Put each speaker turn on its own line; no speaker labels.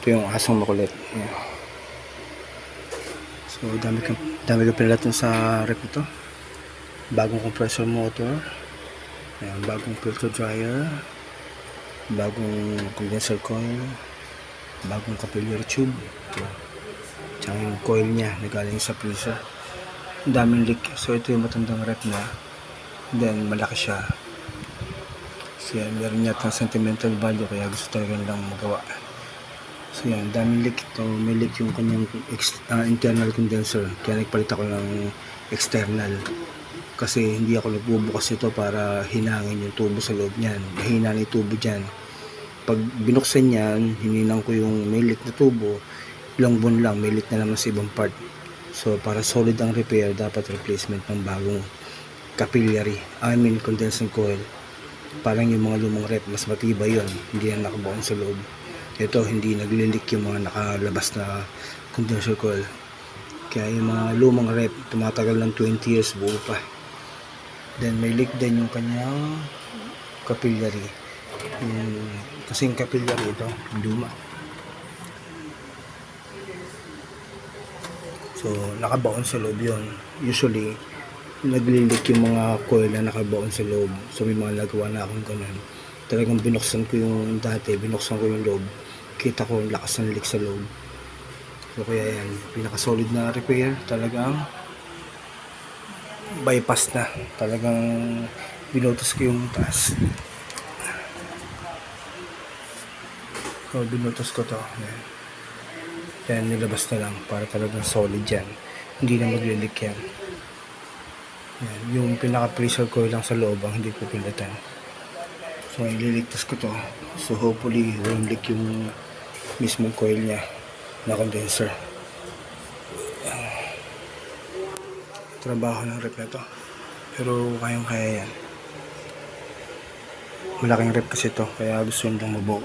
Ito yung asong makulit. Ayan. So dami ko pinalatin sa rep ito. Bagong compressor motor. Ayan, bagong filter dryer. Bagong condenser coil. Bagong capillary tube. Ito. Tsaka yung coil niya na galing sa freezer. Ang daming leak. So ito yung matandang rep na. Then malaki siya. So yan, meron yata sentimental value kaya gusto talaga nilang magawa. So yan, daming leak ito. May leak yung kanyang internal condenser. Kaya nagpalit ako ng external. Kasi hindi ako nagbubukas ito para hinangin yung tubo sa loob niyan. Mahina na yung tubo dyan. Pag binuksan yan, hininang ko yung may leak na tubo. Ilang buwan lang, may leak na naman sa ibang part. So para solid ang repair, dapat replacement ng bagong capillary, condensing coil. Parang yung mga lumang rep, mas matibay yun, hindi na nakabaon sa loob. Ito, hindi naglilik yung mga nakalabas na condenser coil. Kaya yung mga lumang rep, tumatagal ng 20 years, buo pa. Then may leak din yung kanyang capillary. Kasing capillary ito, luma. So nakabaon sa loob yun. Usually naglilik yung mga coil na nakabaon sa loob. So may mga nagawa na akong ganun. Talagang binuksan ko yung dati, binuksan ko yung loob. Kita ko yung lakas ng leak sa loob. So kaya yan, pinaka solid na repair. Talagang bypass na. Talagang binutos ko yung taas. So binutos ko to. Yan. Yan, nilabas na lang para talagang solid yan. Hindi na maglilik yan. Yan, yung pinaka-freezer coil lang sa loob ang hindi ko pinatan. So ililigtas ko to. So hopefully walang leak yung mismong coil niya na condenser. Trabaho ng rep na to. Pero kayang kaya yan. Malaking rep kasi to kaya gusto nyo lang mabuo.